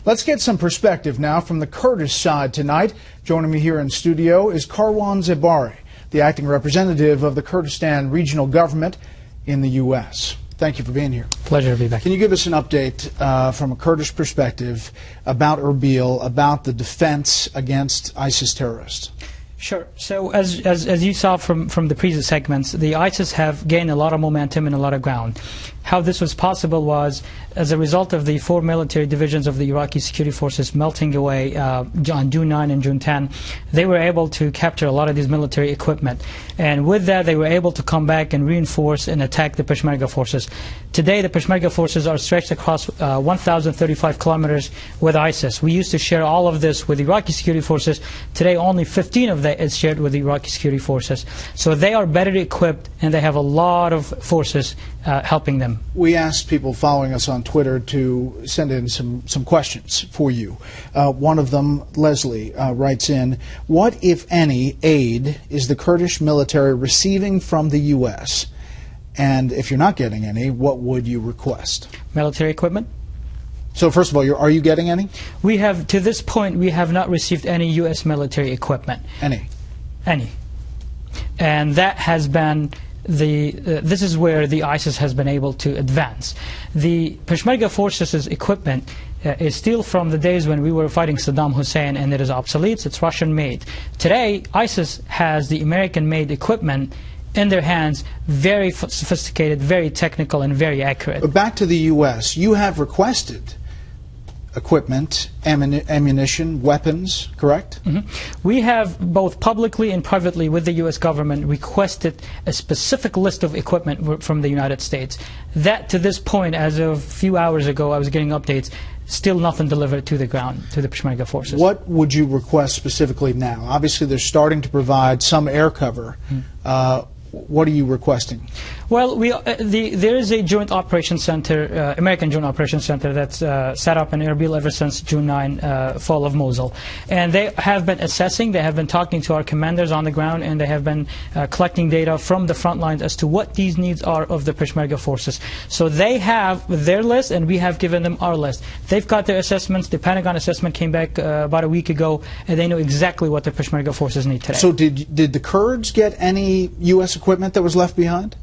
Let's get some perspective now from the Kurdish side tonight. Joining me here in studio is Karwan Zebari, the acting representative of the Kurdistan Regional Government in the U.S. Thank you for being here. Pleasure to be back. Can you give us an update from a Kurdish perspective about Erbil, about the defense against ISIS terrorists? Sure. So as you saw from the previous segments, the ISIS have gained a lot of momentum and a lot of ground. How this was possible was as a result of the 4 military divisions of the Iraqi security forces melting away on June 9 and June 10. They were able to capture a lot of these military equipment. And with that, they were able to come back and reinforce and attack the Peshmerga forces. Today, the Peshmerga forces are stretched across 1,035 kilometers with ISIS. We used to share all of this with Iraqi security forces. Today, only 15 of that is shared with the Iraqi security forces. So they are better equipped, and they have a lot of forces helping them. We asked people following us on Twitter to send in some questions for you. One of them, Leslie, writes in, what, if any, aid is the Kurdish military receiving from the U.S.? And if you're not getting any, what would you request? Military equipment. So first of all, are you getting any? We have, to this point, we have not received any U.S. military equipment. Any? Any. And that has been this is where the ISIS has been able to advance. The Peshmerga forces' equipment is still from the days when we were fighting Saddam Hussein, and it is obsolete. It's Russian-made. Today, ISIS has the American-made equipment in their hands, very sophisticated, very technical, and very accurate. But back to the U.S., you have requested equipment, ammunition, weapons, correct? Mm-hmm. We have both publicly and privately with the U.S. government requested a specific list of equipment from the United States. That, to this point, as of a few hours ago, I was getting updates, still nothing delivered to the ground, to the Peshmerga forces. What would you request specifically now? Obviously, they're starting to provide some air cover. What are you requesting? Well, there is a joint operations center, American Joint Operations Center, that's set up in Erbil ever since June 9, fall of Mosul. And they have been assessing, they have been talking to our commanders on the ground, and they have been collecting data from the front lines as to what these needs are of the Peshmerga forces. So they have their list, and we have given them our list. They've got their assessments. The Pentagon assessment came back about a week ago, and they know exactly what the Peshmerga forces need today. So did the Kurds get any U.S. equipment that was left behind?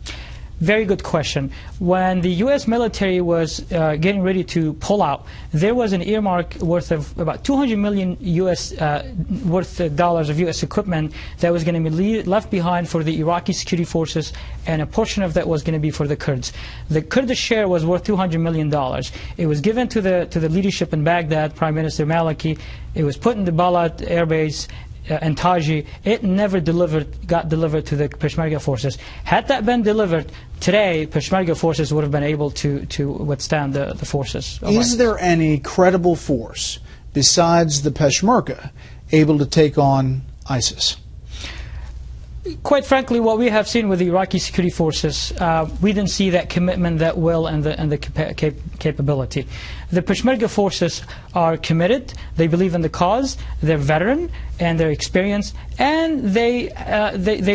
Very good question. When the U.S. military was getting ready to pull out, there was an earmark worth of about $200 million worth of dollars of U.S. equipment that was going to be left behind for the Iraqi security forces, and a portion of that was going to be for the Kurds. The Kurdish share was worth $200 million. It was given to the leadership in Baghdad, Prime Minister Maliki. It was put in the Balad air base and Taji. It never got delivered to the Peshmerga forces. Had that been delivered today, Peshmerga forces would have been able to withstand the forces. Is there any credible force besides the Peshmerga able to take on ISIS? Quite frankly, what we have seen with the Iraqi security forces, we didn't see that commitment, that will, and the capability. The Peshmerga forces are committed. They believe in the cause. They're veteran and they're experienced, and they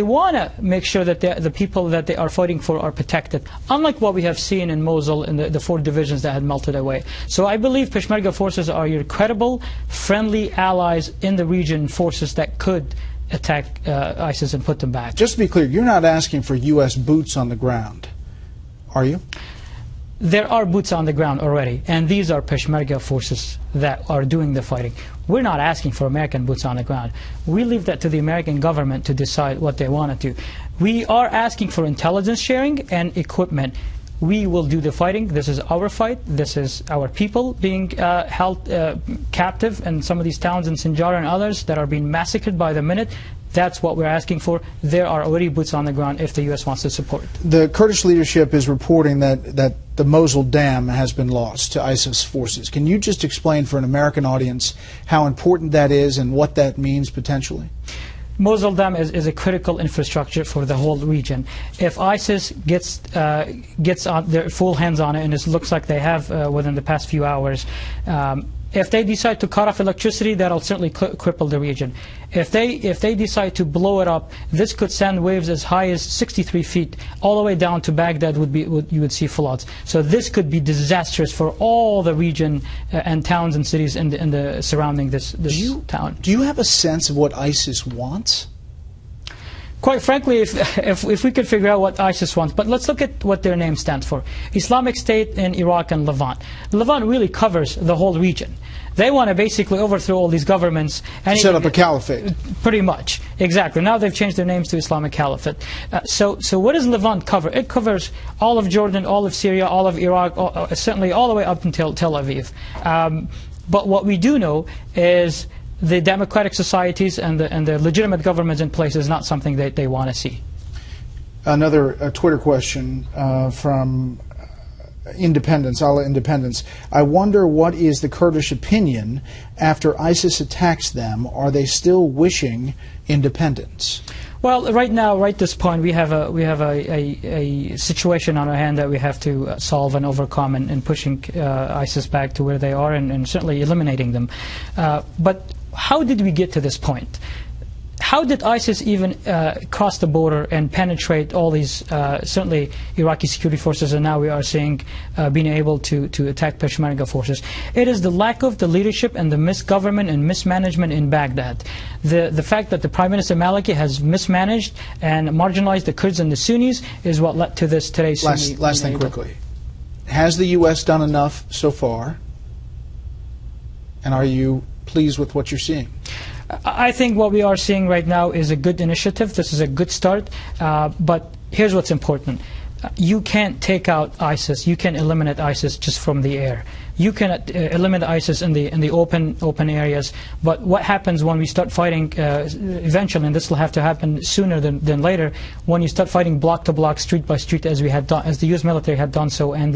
want to make sure that the people that they are fighting for are protected. Unlike what we have seen in Mosul in the 4 divisions that had melted away. So I believe Peshmerga forces are your credible, friendly allies in the region, forces that could attack ISIS and put them back. Just to be clear, you're not asking for U.S. boots on the ground, are you? There are boots on the ground already, and these are Peshmerga forces that are doing the fighting. We're not asking for American boots on the ground. We leave that to the American government to decide what they want to do. We are asking for intelligence sharing and equipment. We will do the fighting. This is our fight. This is our people being held captive in some of these towns in Sinjar and others that are being massacred by the minute. That's what we're asking for. There are already boots on the ground if the U.S. wants to support. The Kurdish leadership is reporting that the Mosul dam has been lost to ISIS forces. Can you just explain for an American audience how important that is and what that means potentially? Mosul Dam is a critical infrastructure for the whole region. If ISIS gets on their full hands on it, and it looks like they have within the past few hours, If they decide to cut off electricity, that'll certainly cripple the region. If they decide to blow it up, this could send waves as high as 63 feet all the way down to Baghdad. You would see floods. So this could be disastrous for all the region and towns and cities in the surrounding this town. Do you have a sense of what ISIS wants? Quite frankly, if we could figure out what ISIS wants, but let's look at what their name stands for. Islamic State in Iraq and Levant. Levant really covers the whole region. They want to basically overthrow all these governments. And set up a caliphate. Pretty much, exactly. Now they've changed their names to Islamic Caliphate. So what does Levant cover? It covers all of Jordan, all of Syria, all of Iraq, certainly all the way up until Tel Aviv. But what we do know is the democratic societies and the legitimate governments in place is not something that they want to see. Another Twitter question from Independence, Allah Independence. I wonder what is the Kurdish opinion after ISIS attacks them? Are they still wishing independence? Well, right now, right this point, we have a situation on our hand that we have to solve and overcome, and pushing ISIS back to where they are, and certainly eliminating them. But how did we get to this point? How did ISIS even cross the border and penetrate all these, certainly Iraqi security forces, and now we are seeing being able to attack Peshmerga forces? It is the lack of the leadership and the misgovernment and mismanagement in Baghdad. The fact that the Prime Minister Maliki has mismanaged and marginalized the Kurds and the Sunnis is what led to this today's Sunni. Last thing quickly. Has the U.S. done enough so far? And are you pleased with what you're seeing? I think what we are seeing right now is a good initiative. This is a good start. But here's what's important. You can't take out ISIS. You can eliminate ISIS just from the air. You can eliminate ISIS in the open areas. But what happens when we start fighting eventually, and this will have to happen sooner than later, when you start fighting block to block, street by street, as we had done, as the U.S. military had done so, and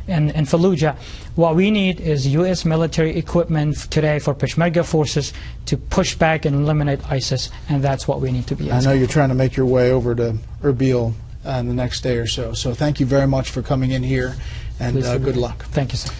Fallujah. What we need is U.S. military equipment today for Peshmerga forces to push back and eliminate ISIS, and that's what we need to be asking. I know you're trying to make your way over to Erbil in the next day or so. So thank you very much for coming in here, and good luck. Thank you, sir.